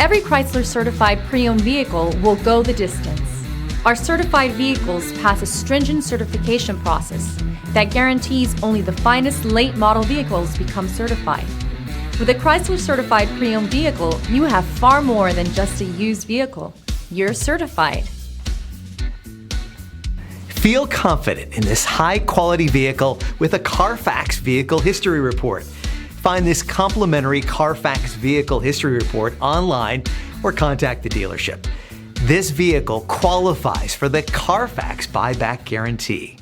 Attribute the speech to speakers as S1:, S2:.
S1: Every Chrysler certified pre-owned vehicle will go the distance. Our certified vehicles pass a stringent certification process that guarantees only the finest late model vehicles become certified. With a Chrysler certified pre-owned vehicle, you have far more than just a used vehicle. You're certified.
S2: Feel confident in this high-quality vehicle with a CARFAX Vehicle History Report. Find this complimentary CARFAX Vehicle History Report online or contact the dealership. This vehicle qualifies for the CARFAX buyback guarantee.